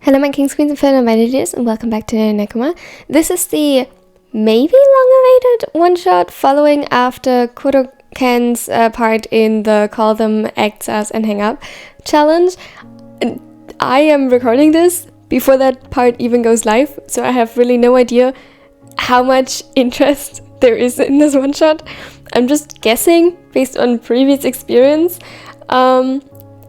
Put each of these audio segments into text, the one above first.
Hello my kings, queens and fellow validators, and welcome back to Kenma. This is the maybe long-awaited one-shot following after KuroKen's part in the Call Them, Act As and Hang Up challenge. I am recording this before that part even goes live, so I have really no idea how much interest there is in this one-shot. I'm just guessing based on previous experience.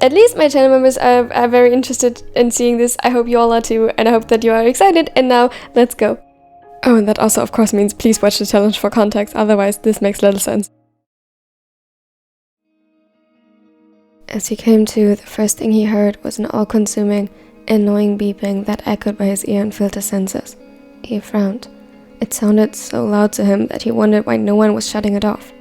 At least my channel members are very interested in seeing this. I hope you all are too, and I hope that you are excited. And now, let's go. Oh, and that also of course means please watch the challenge for context, otherwise this makes little sense. As he came to, the first thing he heard was an all-consuming, annoying beeping that echoed by his ear and filled his senses. He frowned. It sounded so loud to him that he wondered why no one was shutting it off.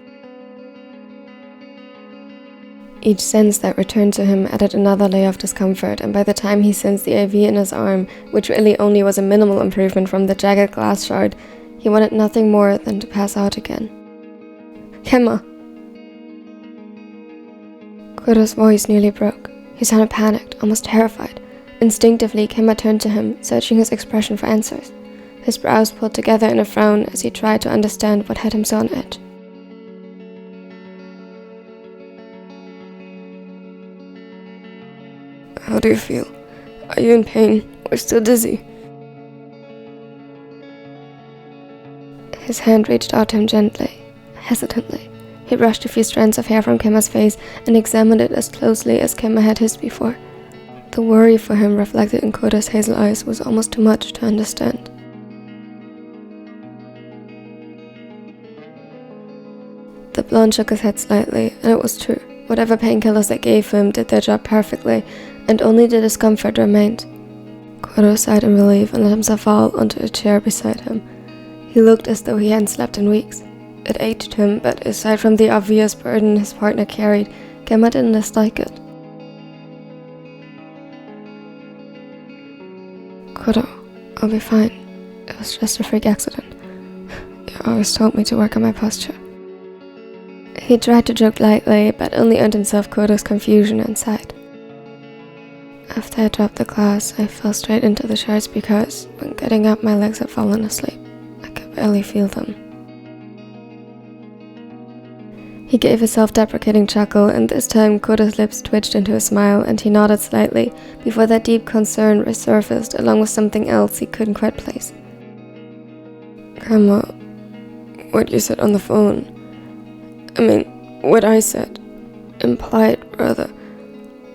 Each sense that returned to him added another layer of discomfort, and by the time he sensed the IV in his arm, which really only was a minimal improvement from the jagged glass shard, he wanted nothing more than to pass out again. Kenma! Kuro's voice nearly broke. He sounded panicked, almost terrified. Instinctively, Kenma turned to him, searching his expression for answers. His brows pulled together in a frown as he tried to understand what had him so on edge. How do you feel? Are you in pain or still dizzy? His hand reached out to him gently, hesitantly. He brushed a few strands of hair from Kenma's face and examined it as closely as Kenma had his before. The worry for him reflected in Kuro's hazel eyes was almost too much to understand. The blonde shook his head slightly, and it was true. Whatever painkillers they gave him did their job perfectly, and only the discomfort remained. Kuro sighed in relief and let himself fall onto a chair beside him. He looked as though he hadn't slept in weeks. It aged him, but aside from the obvious burden his partner carried, Kenma didn't dislike it. Kuro, I'll be fine. It was just a freak accident. You always told me to work on my posture. He tried to joke lightly, but only earned himself Kuro's confusion and sighed. After I dropped the class, I fell straight into the shards because, when getting up, my legs had fallen asleep. I could barely feel them. He gave a self-deprecating chuckle, and this time Kuro's lips twitched into a smile, and he nodded slightly before that deep concern resurfaced along with something else he couldn't quite place. Kenma, what you said on the phone. I mean, what I said. Implied, rather.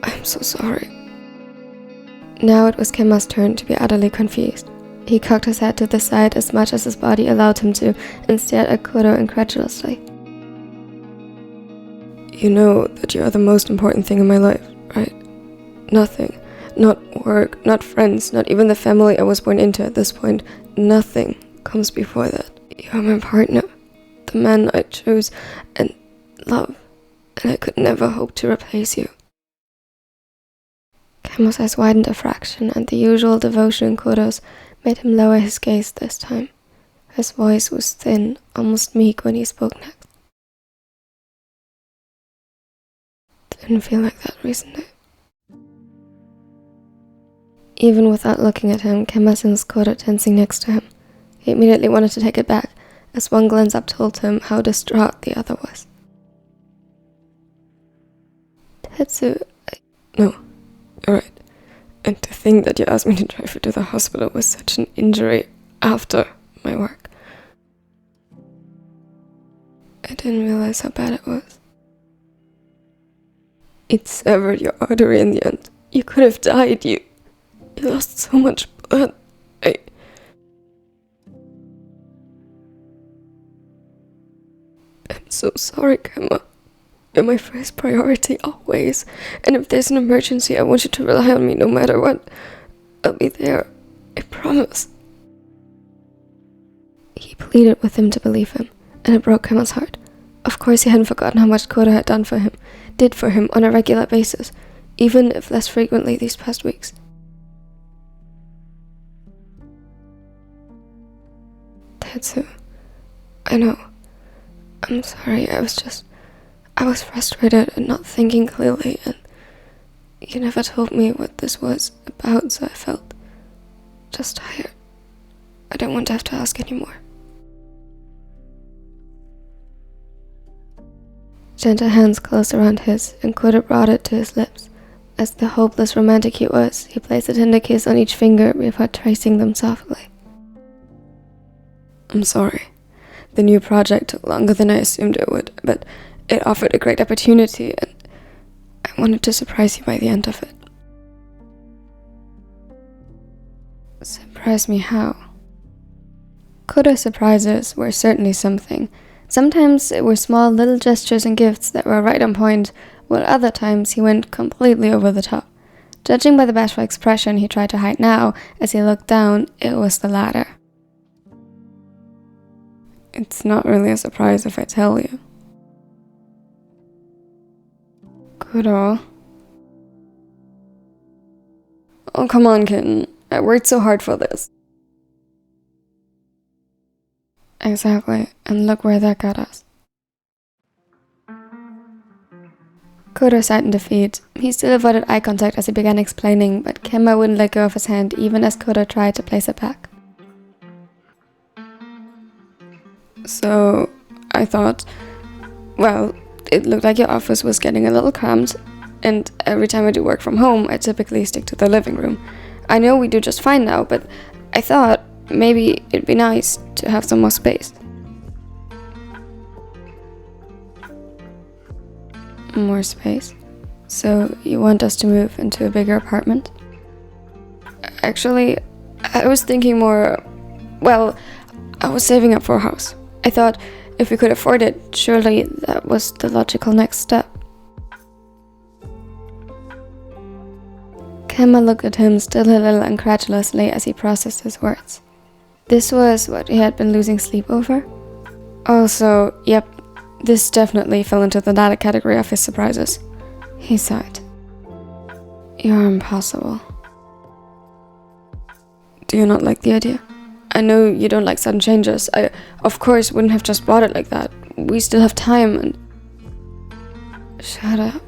I'm so sorry. Now it was Kenma's turn to be utterly confused. He cocked his head to the side as much as his body allowed him to and stared at Kuro incredulously. You know that you are the most important thing in my life, right? Nothing. Not work, not friends, not even the family I was born into at this point. Nothing comes before that. You are my partner. The man I chose and love, and I could never hope to replace you. Kenma's eyes widened a fraction, and the usual devotion in Kuro's made him lower his gaze this time. His voice was thin, almost meek when he spoke next. Didn't feel like that recently. Even without looking at him, Kenma sensed Kuro tensing next to him. He immediately wanted to take it back, as one glance up told him how distraught the other was. Tetsu, No, alright. And to think that you asked me to drive you to the hospital was such an injury after my work. I didn't realize how bad it was. It severed your artery in the end. You could have died. You lost so much blood. I'm so sorry, Kenma. You're my first priority, always. And if there's an emergency, I want you to rely on me no matter what. I'll be there. I promise. He pleaded with him to believe him, and it broke Kenma's heart. Of course he hadn't forgotten how much Kuro had done for him, did for him on a regular basis, even if less frequently these past weeks. Tetsu, I know. I'm sorry, I was frustrated and not thinking clearly, and you never told me what this was about, so I felt just tired. I don't want to have to ask anymore. Gentle hands closed around his, and Kuro brought it to his lips. As the hopeless romantic he was, he placed a tender kiss on each finger before tracing them softly. I'm sorry. The new project took longer than I assumed it would, but it offered a great opportunity, and I wanted to surprise you by the end of it. Surprise me how? Kuro's surprises were certainly something. Sometimes it were small little gestures and gifts that were right on point, while other times he went completely over the top. Judging by the bashful expression he tried to hide now, as he looked down, it was the latter. It's not really a surprise if I tell you. Kuro. Oh, come on, kitten. I worked so hard for this. Exactly, and look where that got us. Kuro sighed in defeat. He still avoided eye contact as he began explaining, but Kenma wouldn't let go of his hand even as Kuro tried to place it back. So, I thought, well, it looked like your office was getting a little cramped, and every time I do work from home, I typically stick to the living room. I know we do just fine now, but I thought maybe it'd be nice to have some more space. More space? So you want us to move into a bigger apartment? Actually, I was thinking more, well, I was saving up for a house. I thought if we could afford it, surely that was the logical next step. Kenma looked at him still a little incredulously as he processed his words. This was what he had been losing sleep over? Also, yep, this definitely fell into the latter category of his surprises. He sighed. You're impossible. Do you not like the idea? I know you don't like sudden changes. I, of course, wouldn't have just bought it like that. We still have time and... Shut up.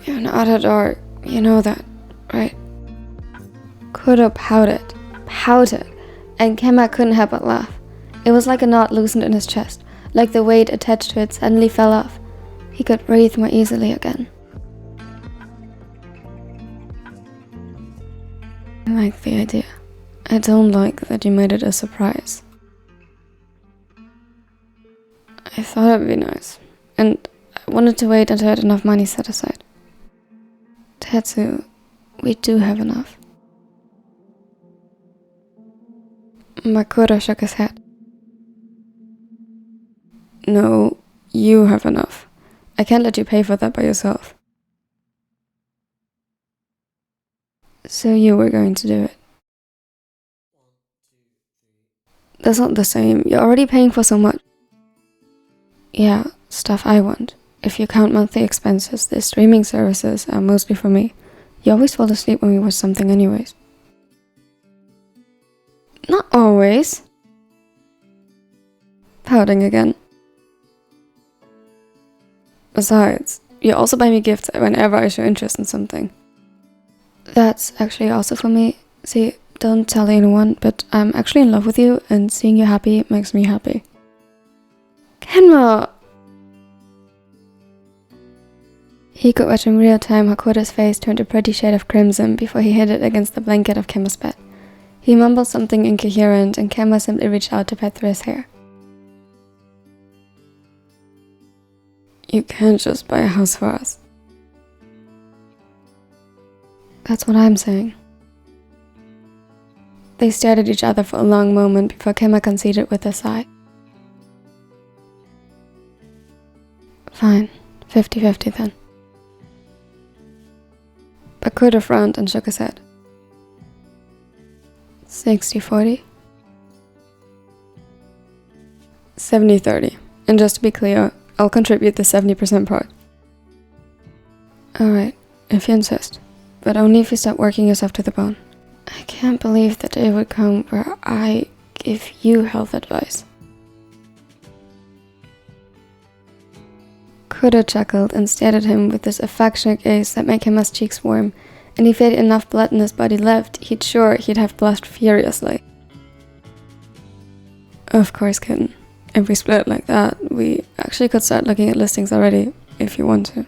You're not a dork. You know that, right? Kuro pouted, and Kenma couldn't help but laugh. It was like a knot loosened in his chest, like the weight attached to it suddenly fell off. He could breathe more easily again. I like the idea. I don't like that you made it a surprise. I thought it'd be nice, and I wanted to wait until I had enough money set aside. Tetsu, we do have enough. Makuro shook his head. No, you have enough. I can't let you pay for that by yourself. So you were going to do it. That's not the same. You're already paying for so much. Yeah, stuff I want. If you count monthly expenses, the streaming services are mostly for me. You always fall asleep when we watch something anyways. Not always. Pouting again. Besides, you also buy me gifts whenever I show interest in something. That's actually also for me. See, don't tell anyone, but I'm actually in love with you, and seeing you happy makes me happy. Kenma! He could watch in real time how Kuro's face turned a pretty shade of crimson before he hid it against the blanket of Kenma's bed. He mumbled something incoherent, and Kenma simply reached out to pat through his hair. You can't just buy a house for us. That's what I'm saying. They stared at each other for a long moment before Kenma conceded with a sigh. Fine, 50-50 then. But Kuro frowned and shook his head. 60-40? 70-30. And just to be clear, I'll contribute the 70% part. Alright, if you insist. But only if you stop working yourself to the bone. I can't believe the day would come where I give you health advice. Kuro chuckled and stared at him with this affectionate gaze that made Kenma's cheeks warm. and if he had enough blood in his body left, he'd have blushed furiously. Of course, kitten. If we split like that, we actually could start looking at listings already, if you want to.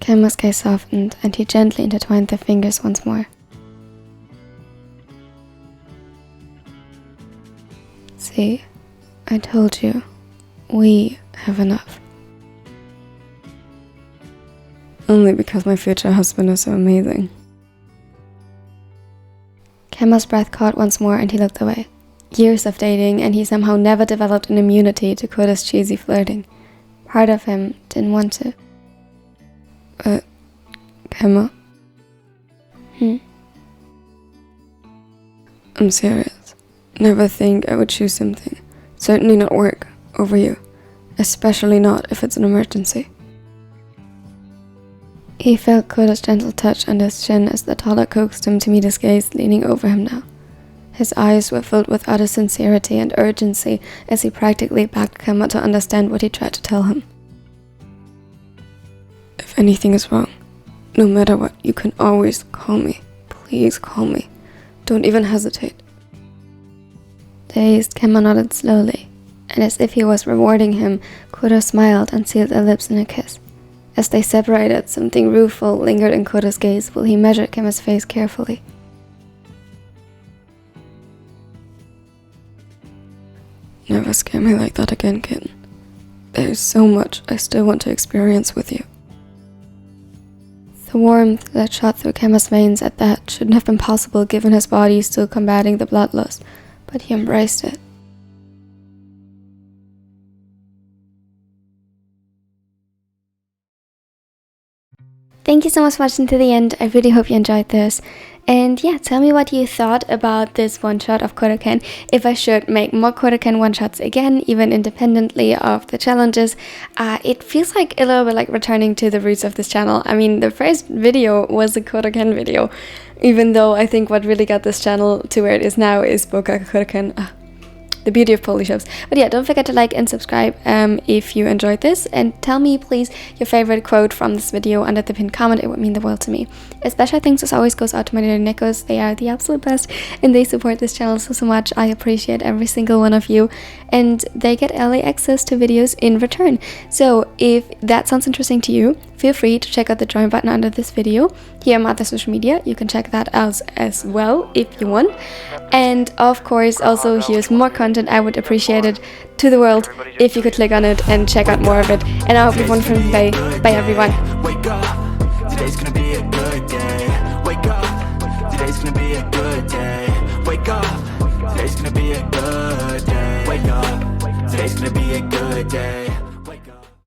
Kenma's gaze softened, and he gently intertwined their fingers once more. See, I told you, we have enough. Only because my future husband is so amazing. Kenma's breath caught once more and he looked away. Years of dating, and he somehow never developed an immunity to Kuro's cheesy flirting. Part of him didn't want to. But, Kenma? I'm serious. Never think I would choose something, certainly not work, over you. Especially not if it's an emergency. He felt Kuro's gentle touch under his chin as the taller coaxed him to meet his gaze leaning over him now. His eyes were filled with utter sincerity and urgency as he practically begged Kenma to understand what he tried to tell him. If anything is wrong, no matter what, you can always call me. Please call me. Don't even hesitate. Dazed, Kenma nodded slowly, and as if he was rewarding him, Kuro smiled and sealed their lips in a kiss. As they separated, something rueful lingered in Kuro's gaze while he measured Kenma's face carefully. Never scare me like that again, kitten. There is so much I still want to experience with you. The warmth that shot through Kenma's veins at that shouldn't have been possible given his body still combating the bloodlust, but he embraced it. Thank you so much for watching to the end. I really hope you enjoyed this. And yeah, tell me what you thought about this one-shot of KuroKen. If I should make more KuroKen one-shots again, even independently of the challenges. It feels like a little bit like returning to the roots of this channel. I mean, the first video was a KuroKen video, even though I think what really got this channel to where it is now is Boka KuroKen. The beauty of Polish shows. But yeah, don't forget to like and subscribe if you enjoyed this, and tell me please your favorite quote from this video under the pinned comment. It would mean the world to me. A special thanks as always goes out to my little Nikos. They are the absolute best and they support this channel so much. I appreciate every single one of you, and they get early access to videos in return. So if that sounds interesting to you, feel free to check out the join button under this video. Here on my other social media, you can check that out as well if you want. And of course, also here's more content. I would appreciate it to the world if you could click on it and check out more of it. And I hope you have a wonderful day. Bye everyone. Wake up, today's gonna be a good day. Wake up, today's gonna be a good day. Wake up, today's gonna be a good day. Wake up, today's gonna be a good day.